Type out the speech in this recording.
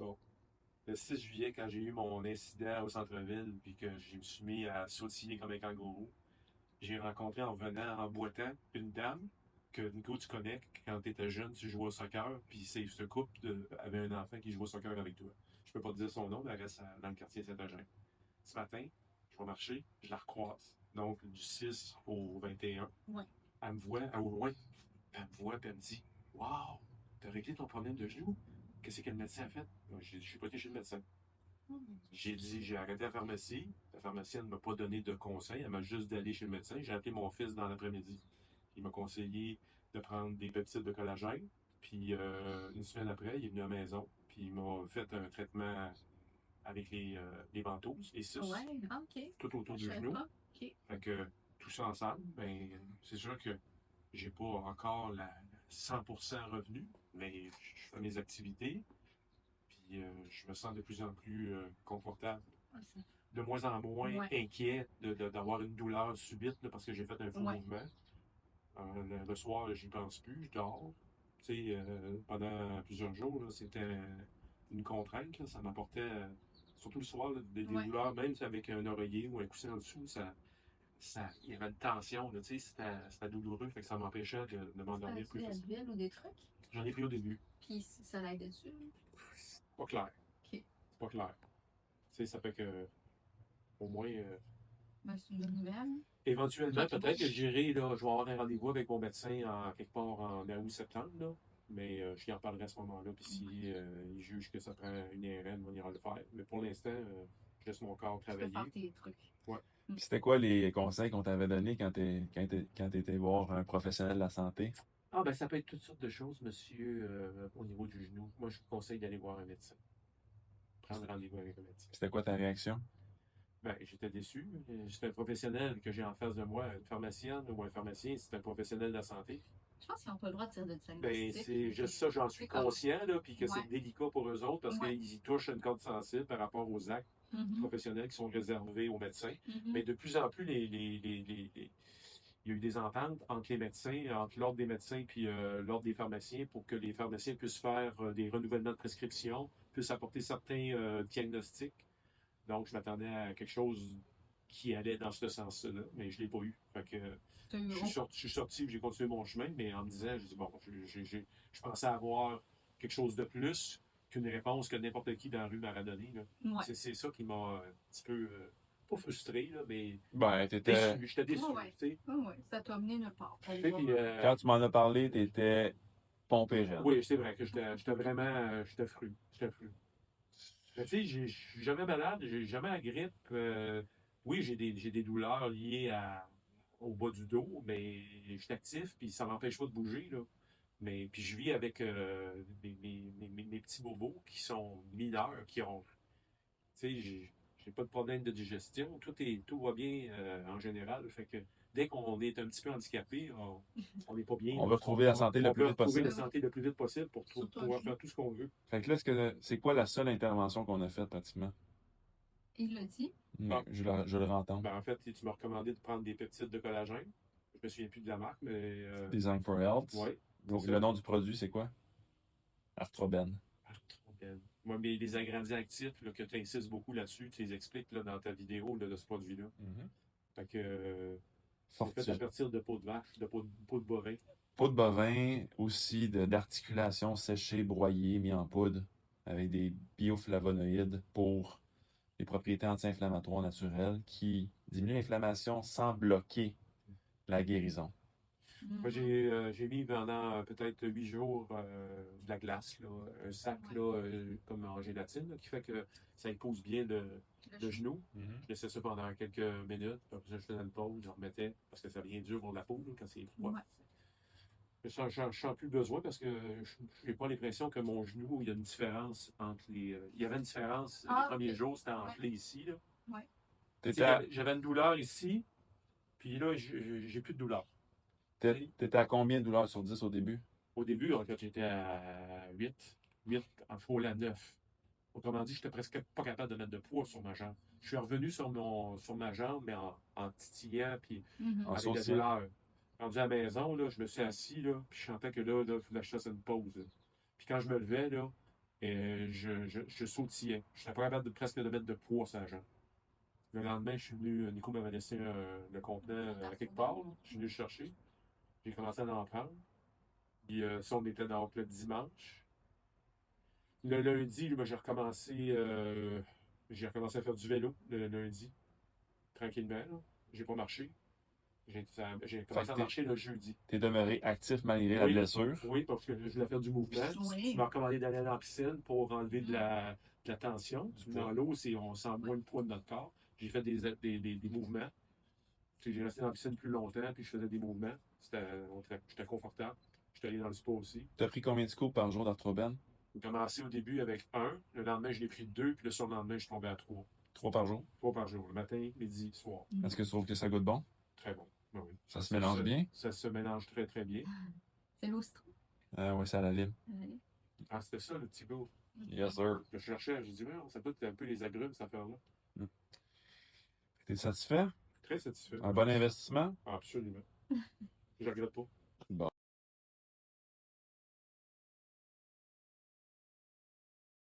Bon. Le 6 juillet, quand j'ai eu mon incident au centre-ville, puis que je me suis mis à sautiller comme un kangourou, j'ai rencontré en venant, en boitant, une dame que Nico, tu connais, quand tu étais jeune, tu jouais au soccer, puis ce couple avait un enfant qui jouait au soccer avec toi. Je peux pas te dire son nom, mais elle reste dans le quartier Saint-Eugène. Ce matin, je vais marcher, je la recroise. Donc, du 6 au 21. Ouais. Elle me voit, au loin, elle me voit, puis elle me dit: Waouh, t'as réglé ton problème de genou? Qu'est-ce que le médecin a fait? Je suis pas été chez le médecin. J'ai dit, j'ai arrêté la pharmacie. La pharmacienne ne m'a pas donné de conseils. Elle m'a juste d'aller chez le médecin. J'ai appelé mon fils dans l'après-midi. Il m'a conseillé de prendre des peptides de collagène. Puis une semaine après, il est venu à la maison. Puis il m'a fait un traitement avec les ventouses, les 6. Ouais, OK. Tout autour du genou. OK. Fait que tout ça ensemble, ben, c'est sûr que j'ai pas encore la 100% revenu, mais je fais mes activités. Puis je me sens de plus en plus confortable. De moins en moins inquiet d'avoir une douleur subite là, parce que j'ai fait un faux mouvement. Le soir, j'y pense plus, je dors. Pendant plusieurs jours, c'était une contrainte. Là, ça m'apportait, surtout le soir, là, des douleurs, même avec un oreiller ou un coussin en dessous, il y avait une tension. Là, c'était douloureux, fait que ça m'empêchait de m'endormir plus facilement. Advil ou des trucs? J'en ai pris au début. Puis ça l'aide dessus? Pas clair. OK. C'est pas clair. Ça fait que, au moins. Ben, c'est une bonne nouvelle. Éventuellement, peut-être que j'irai, là, je vais avoir un rendez-vous avec mon médecin quelque part en août-septembre, là. Mais je lui en parlerai à ce moment-là. Puis si il juge que ça prend une IRM, on ira le faire. Mais pour l'instant, je laisse mon corps travailler. Tu peux faire tes trucs. Ouais. C'était quoi les conseils qu'on t'avait donnés quand t'étais voir un professionnel de la santé? Ah, ben, ça peut être toutes sortes de choses, monsieur, au niveau du genou. Moi, je vous conseille d'aller voir un médecin. Prendre rendez-vous avec un médecin. C'était quoi ta réaction? Ben, j'étais déçu. C'était un professionnel que j'ai en face de moi, une pharmacienne ou un pharmacien, c'est un professionnel de la santé. Je pense qu'ils n'ont pas le droit de tirer de diagnostic. Ben, c'est juste ça, j'en suis conscient, là, puis que c'est délicat pour eux autres parce qu'ils y touchent une corde sensible par rapport aux actes professionnels qui sont réservés aux médecins. Mais de plus en plus, il y a eu des ententes entre les médecins, entre l'ordre des médecins puis l'ordre des pharmaciens pour que les pharmaciens puissent faire des renouvellements de prescription, puissent apporter certains diagnostics. Donc, je m'attendais à quelque chose qui allait dans ce sens-là, mais je ne l'ai pas eu. Fait que, je suis sorti, j'ai continué mon chemin, mais en me disant, je dis, bon, je pensais avoir quelque chose de plus qu'une réponse que n'importe qui dans la rue m'aurait donnée. Ouais. C'est ça qui m'a un petit peu, pas frustré, là, mais Ben, déçu. J'étais déçu. Tu sais. Ouais. Ça t'a amené nulle part. Quand tu m'en as parlé, t'étais pompé jeune. Oui, c'est vrai que j'étais vraiment, j'étais fru. J'étais fru. Tu sais, je suis jamais malade, j'ai jamais la grippe. Oui, j'ai des douleurs liées au bas du dos, mais je suis actif, puis ça m'empêche pas de bouger, là. Mais puis je vis avec mes petits bobos qui sont mineurs, qui ont. Tu sais, j'ai pas de problème de digestion. Tout va bien en général. Fait que dès qu'on est un petit peu handicapé, on n'est pas bien. On veut retrouver la santé le plus vite possible. On veut retrouver la santé le plus vite possible pour pouvoir faire tout ce qu'on veut. Fait que là, c'est quoi la seule intervention qu'on a faite pratiquement? Il l'a dit. Non, je le rentends. Ben, en fait, tu m'as recommandé de prendre des peptides de collagène. Je me souviens plus de la marque, mais. Design for Health. Oui. Donc, le nom du produit, c'est quoi? Arthroben. Arthroben. Moi, mais les ingrédients actifs, là, que tu insistes beaucoup là-dessus, tu les expliques là, dans ta vidéo là, de ce produit-là. Fait que. C'est fait à partir de peau de vache, de peau de bovin. Peau de bovin, aussi d'articulation séchée, broyée, mis en poudre, avec des bioflavonoïdes pour les propriétés anti-inflammatoires naturelles qui diminuent l'inflammation sans bloquer la guérison. Moi, j'ai mis pendant peut-être 8 jours de la glace, là, un sac là, comme en gélatine, là, qui fait que ça épouse bien le genou. Je laissais ça pendant quelques minutes, puis après ça, je faisais une pause, je remettais, parce que ça devient dur pour la peau là, quand c'est froid. Je n'en sens plus besoin parce que je n'ai pas l'impression que mon genou, il y a une différence entre les. Il y avait une différence les premiers jours, c'était enflé ici. Là. Ouais. J'avais une douleur ici, puis là, j'ai plus de douleur. T'étais à combien de douleurs sur 10 au début? Au début, quand j'étais à 8, en frôle à 9. Autrement dit, j'étais presque pas capable de mettre de poids sur ma jambe. Je suis revenu sur ma jambe, mais en titillant, puis avec de la douleur. Rendu à la maison, là, je me suis assis, là, puis je sentais que là, il fallait que je fasse une pause. Là. Puis quand je me levais, là, Et je sautillais. Je n'étais pas capable presque de mettre de poids sur la jambe. Le lendemain, je suis venu, Nico m'avait laissé le complet à quelque part. Là. Je suis venu le chercher. J'ai commencé à en prendre. Puis ça, on était donc le dimanche. Le lundi, là, ben, j'ai recommencé à faire du vélo le lundi, tranquillement. Là. J'ai pas marché. J'ai Fait commencé que à marcher le jeudi. t'es demeuré actif malgré la Oui, blessure. oui, parce que je voulais faire du mouvement. Oui. Tu m'as recommandé d'aller dans la piscine pour enlever de la tension. Tu mets dans l'eau, on sent moins le poids de notre corps. J'ai fait des mouvements. J'ai resté dans la piscine plus longtemps, puis je faisais des mouvements. J'étais confortable. J'étais allé dans le sport aussi. T'as pris combien de scoops par jour d'arthrobène? J'ai commencé au début avec un. Le lendemain, je l'ai pris deux, puis le surlendemain, je suis tombé à trois. 3 par jour. Trois par jour. Le matin, midi, soir. Est-ce que tu trouves que ça goûte bon? Très bon. Ben oui. Ça se mélange bien? Ça se mélange très, très bien. C'est l'Austro. Oui, c'est à la lime. Oui. Ah, c'était ça, le petit goût. Yes, sir. Je cherchais, j'ai dit, mais ça goûte un peu les agrumes, cette affaire-là. T'es satisfait? Très satisfait. Un bon investissement? Absolument. Je regrette pas.